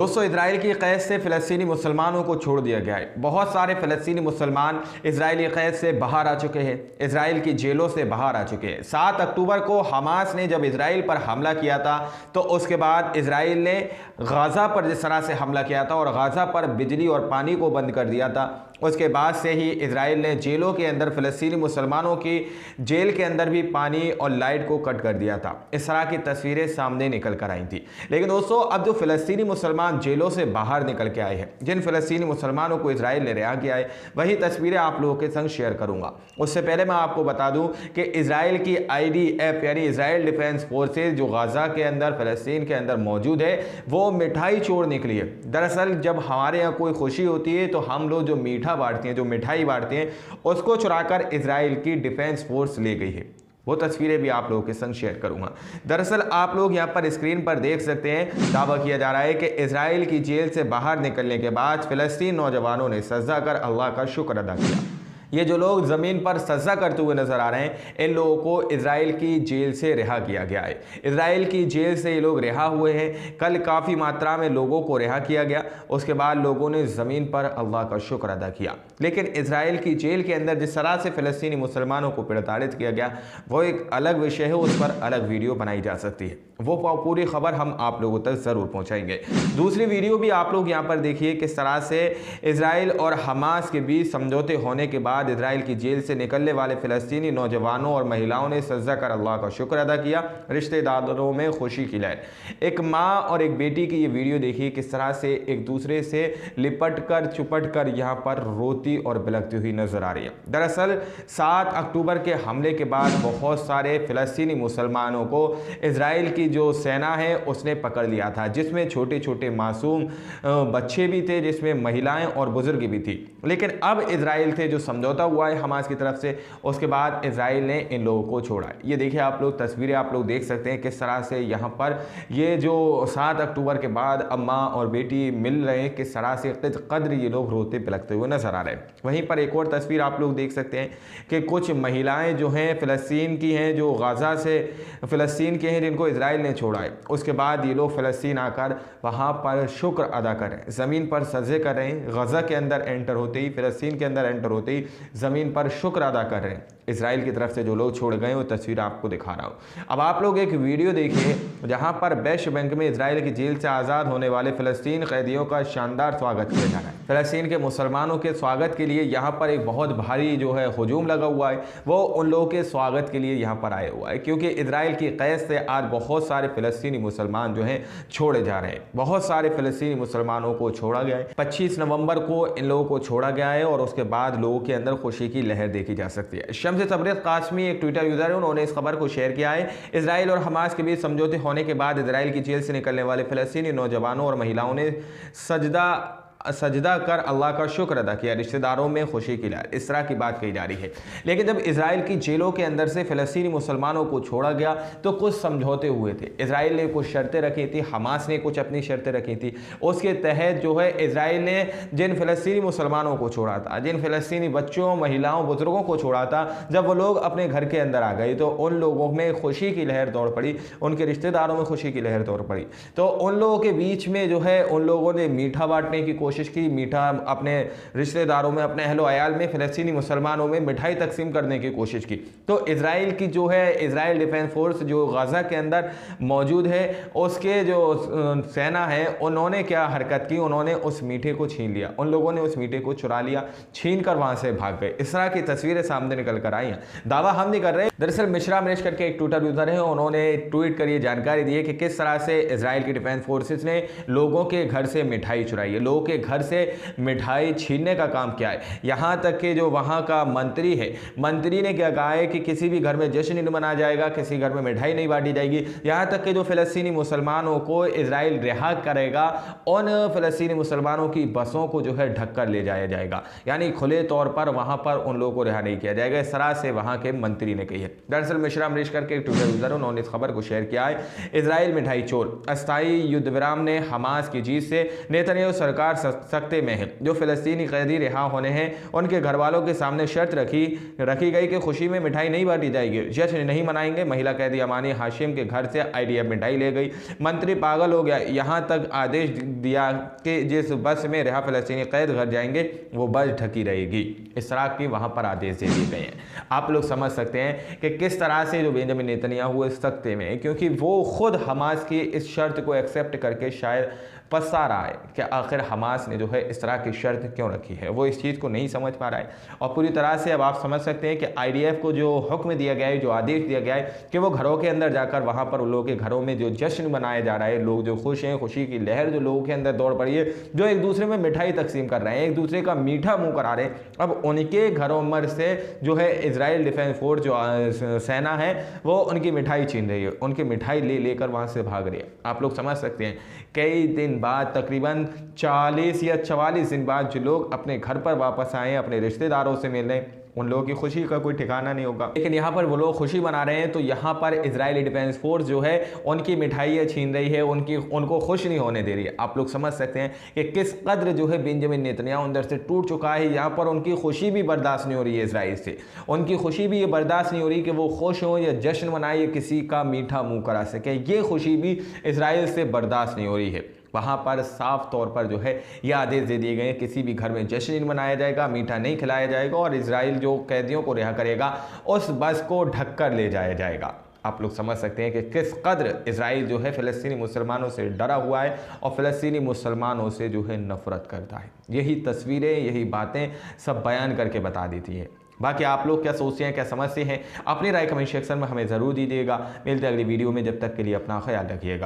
दोस्तों, इजराइल की क़ैद से फ़लस्तीनी मुसलमानों को छोड़ दिया गया है। बहुत सारे फ़लस्तीनी मुसलमान इजरायली क़ैद से बाहर आ चुके हैं, इजराइल की जेलों से बाहर आ चुके हैं। 7 अक्टूबर को हमास ने जब इजराइल पर हमला किया था तो उसके बाद इजराइल ने गाज़ा पर जिस तरह से हमला किया था और गाज़ा पर बिजली और पानी को बंद कर दिया था, उसके बाद से ही इजराइल ने जेलों के अंदर फ़लस्तीनी मुसलमानों की जेल के अंदर भी पानी और लाइट को कट कर दिया था। इस तरह की तस्वीरें सामने निकल कर आई थी। लेकिन दोस्तों, अब जो फ़लस्तीनी मुसलमान जेलों से बाहर निकल के आए हैं, जिन फ़लस्तीनी मुसलमानों को इजराइल ने रिहा किया है, वही तस्वीरें आप लोगों के संग शेयर करूंगा। उससे पहले मैं आपको बता दूं कि इजराइल की IDF यानी इजराइल डिफेंस फोर्सेज जो गाज़ा के अंदर फ़लस्तीन के अंदर मौजूद है, वो मिठाई चोर निकली है। दरअसल जब हमारे यहाँ कोई खुशी होती है तो हम लोग जो मीठा बांटते हैं, जो मिठाई बांटते हैं, उसको चुराकर इजराइल की डिफेंस फोर्स ले गई है। वो तस्वीरें भी आप लोगों के संग शेयर करूंगा। दरअसल आप लोग यहाँ पर स्क्रीन पर देख सकते हैं, दावा किया जा रहा है कि इजराइल की जेल से बाहर निकलने के बाद फ़लस्तीन नौजवानों ने सजदा कर अल्लाह का शुक्र अदा किया। ये जो लोग ज़मीन पर सजदा करते हुए नजर आ रहे हैं, इन लोगों को इजराइल की जेल से रिहा किया गया है। इजराइल की जेल से ये लोग रिहा हुए हैं। कल काफ़ी मात्रा में लोगों को रिहा किया गया। उसके बाद लोगों ने ज़मीन पर अल्लाह का शुक्र अदा किया। लेकिन इजराइल की जेल के अंदर जिस तरह से फ़लस्तीनी मुसलमानों को प्रताड़ित किया गया, वो एक अलग विषय है, उस पर अलग वीडियो बनाई जा सकती है। वो पूरी खबर हम आप लोगों तक ज़रूर पहुँचाएंगे। दूसरी वीडियो भी आप लोग यहाँ पर देखिए, किस तरह से इजराइल और हमास के बीच समझौते होने के बाद इजराइल की जेल से निकलने वाले फ़लस्तीनी नौजवानों और महिलाओं ने सजदा कर अल्लाह का शुक्र अदा किया। रिश्तेदारों में खुशी की लहर। एक माँ और एक बेटी की ये वीडियो देखिए, किस तरह से एक दूसरे से लिपट कर चुपट कर यहाँ पर रोती और बिलखती हुई नजर आ रही है। दरअसल 7 अक्टूबर के हमले के बाद बहुत सारे फ़लस्तीनी मुसलमानों को इजराइल की जो सेना है उसने पकड़ लिया था, जिसमें छोटे छोटे मासूम बच्चे भी थे, जिसमें महिलाएं और बुजुर्ग भी थी। लेकिन अब इजराइल से जो समझौता हुआ है हमास की तरफ से, उसके बाद इजराइल ने इन लोगों को छोड़ा है। ये देखिए आप लोग तस्वीरें आप लोग देख सकते हैं, किस तरह से यहाँ पर ये जो 7 अक्टूबर के बाद अब माँ और बेटी मिल रहे हैं, किस तरह से कद्र ये लोग रोते बिलखते हुए नजर आ रहे हैं। वहीं पर एक और तस्वीर आप लोग देख सकते हैं कि कुछ महिलाएं जो हैं फ़लस्तीन की हैं, जो गाज़ा से फ़लस्तीन के हैं, जिनको इजराइल ने छोड़ा है। उसके बाद ये लोग फ़लस्तीन आकर वहाँ पर शुक्र अदा कर रहे हैं, ज़मीन पर सजदे कर रहे हैं। गाज़ा के अंदर एंटर होते ही, फ़लस्तीन के अंदर एंटर होते ही ज़मीन पर शुक्र अदा कर रहे हैं। इजराइल की तरफ से जो लोग छोड़ गए वो तस्वीर आपको दिखा रहा हूँ। अब आप लोग एक वीडियो देखिए जहाँ पर वेस्ट बैंक में इजराइल की जेल से आज़ाद होने वाले फ़लस्तीन कैदियों का शानदार स्वागत किया जा रहा है। फ़लस्तीन के मुसलमानों के स्वागत के लिए यहाँ पर एक बहुत भारी जो है हुजूम लगा हुआ है, वो उन लोगों के स्वागत के लिए यहाँ पर आया हुआ है, क्योंकि इजराइल की कैद से आज बहुत सारे फ़लस्तीनी मुसलमान जो हैं छोड़े जा रहे हैं। बहुत सारे फ़लस्तीनी मुसलमानों को छोड़ा गया है। 25 नवंबर को इन लोगों को छोड़ा गया है और उसके बाद लोगों के अंदर खुशी की लहर देखी जा सकती है। शम्स तबरेज़ कासमी एक ट्विटर यूज़र है, उन्होंने इस खबर को शेयर किया है। इजराइल और हमास के बीच समझौते होने के बाद इजराइल की जेल से निकलने वाले फ़लस्तीनी नौजवानों और महिलाओं ने सजदा कर अल्लाह का शुक्र अदा किया। रिश्तेदारों में खुशी की लहर, इस तरह की बात कही जा रही है। लेकिन जब इजराइल की जेलों के अंदर से फ़लस्तीनी मुसलमानों को छोड़ा गया तो कुछ समझौते हुए थे। इजराइल ने कुछ शर्तें रखी थी, हमास ने कुछ अपनी शर्तें रखी थी। उसके तहत जो है इजराइल ने जिन फ़लस्तीनी मुसलमानों को छोड़ा था, जिन फ़लस्तीनी बच्चों, महिलाओं, बुजुर्गों को छोड़ा था, जब वो लोग अपने घर के अंदर आ गए तो उन लोगों में खुशी की लहर दौड़ पड़ी, उनके रिश्तेदारों में खुशी की लहर दौड़ पड़ी। तो उन लोगों के बीच में जो है उन लोगों ने मीठा बांटने की कोशिश की, मीठा अपने रिश्तेदारों में, अपने अहलो अयाल में, फ़लस्तीनी मुसलमानों में मिठाई तकसीम करने की कोशिश की। तो इजराइल की जो है इजराइल डिफेंस फोर्स जो गाज़ा के अंदर मौजूद है, उसके जो सेना है, उन्होंने क्या हरकत की, उन्होंने उस मीठे को छीन लिया। उन लोगों ने उस मीठे को चुरा लिया, छीन कर वहां से भाग गए। इस तरह की तस्वीरें सामने निकल कर आई हैं। दावा हम नहीं कर रहे। दरअसल मिश्रा मनीष करके एक ट्विटर यूजर है, उन्होंने ट्वीट कर ये जानकारी दी है कि किस तरह से इजराइल की डिफेंस फोर्सेस ने लोगों के घर से मिठाई चुराई है, लोगों के घर से मिठाई छीनने का काम किया है। यहाँ तक कि जो वहाँ का मंत्री है, मंत्री ने क्या कहा है कि किसी भी घर में जश्न नहीं मनाया जाएगा, किसी घर में मिठाई नहीं बांटी जाएगी। यहाँ तक कि जो फ़लस्तीनी मुसलमानों को इजराइल रिहा करेगा, उन फ़लस्तीनी मुसलमानों की बसों को जो है ढक कर ले जाया जाएगा, यानी खुले तौर पर वहाँ पर उन लोगों को रिहा नहीं किया जाएगा। इस तरह से वहाँ के मंत्री ने कही है। दरअसल मिश्रा मनीष करके एक ट्विटर यूजर, उन्होंने इस खबर को शेयर किया है। इजराइल मिठाई चोर, अस्थायी युद्ध विराम ने हमास की जीत से नेतन्याहू सरकार सकते में है। जो फ़लस्तीनी कैदी रिहा होने हैं उनके घर वालों के सामने शर्त रखी गई कि खुशी में मिठाई नहीं बांटी जाएगी, जश्न नहीं मनाएंगे। महिला कैदी अमानी हाशिम के घर से IDF मिठाई ले गई। मंत्री पागल हो गया, यहाँ तक आदेश दिया कि जिस बस में रिहा फ़लस्तीनी कैद घर जाएंगे वो बस ढकी रहेगी। इस तरह की वहाँ पर आदेश दे दिए गए हैं। आप लोग समझ सकते हैं कि किस तरह से जो बेंजामिन नेतन्याहू इस सख्ते में, क्योंकि वो खुद हमास की इस शर्त को एक्सेप्ट करके शायद पछता रहा है कि आखिर हमास ने जो है इस तरह की शर्त क्यों रखी है। वो इस चीज़ को नहीं समझ पा रहा है और पूरी तरह से अब आप समझ सकते हैं कि IDF को जो हुक्म दिया गया है, जो आदेश दिया गया है कि वो घरों के अंदर जाकर वहाँ पर उन लोगों के घरों में जो जश्न मनाया जा रहा है, लोग जो खुश हैं, खुशी की लहर जो लोगों के अंदर दौड़ पड़ी है, जो एक दूसरे में मिठाई तकसीम कर रहे हैं, एक दूसरे का मीठा मुँह करा रहे हैं, अब उनके घरों में से जो है इजराइल डिफेंस फोर्स जो सेना है वो उनकी मिठाई छीन रही है, उनकी मिठाई लेकर वहाँ से भाग रही है। आप लोग समझ सकते हैं कई दिन बाद, तकरीबन 40 या 44 दिन बाद जो लोग अपने घर पर वापस आए, अपने रिश्तेदारों से मिलने, उन लोगों की खुशी का कोई ठिकाना नहीं होगा। लेकिन यहाँ पर वो लोग खुशी मना रहे हैं तो यहाँ पर इजरायली डिफेंस फोर्स जो है उनकी मिठाइयाँ छीन रही है, उनको खुश नहीं होने दे रही है। आप लोग समझ सकते हैं कि किस कद्र जो है बेंजामिन नेतन्याहू अंदर से टूट चुका है। यहाँ पर उनकी खुशी भी बर्दाश्त नहीं हो रही है इजराइल से, उनकी खुशी भी ये बर्दाश्त नहीं हो रही कि वो खुश हो या जश्न मनाए या किसी का मीठा मुँह करा सके, ये खुशी भी इजराइल से बर्दाश्त नहीं हो रही है। वहाँ पर साफ तौर पर जो है ये आदेश दे दिए गए हैं किसी भी घर में जश्न नहीं मनाया जाएगा, मीठा नहीं खिलाया जाएगा और इजराइल जो कैदियों को रिहा करेगा उस बस को ढककर ले जाया जाएगा। आप लोग समझ सकते हैं कि किस कद्र इजराइल जो है फ़लस्तीनी मुसलमानों से डरा हुआ है और फ़लस्तीनी मुसलमानों से जो है नफ़रत करता है। यही तस्वीरें, यही बातें सब बयान करके बता देती हैं। बाकी आप लोग क्या सोचते हैं, क्या समझते हैं, अपनी राय कमेंट सेक्शन में हमें ज़रूर दीजिएगा। मिलते हैं अगली वीडियो में, जब तक के लिए अपना ख्याल रखिएगा।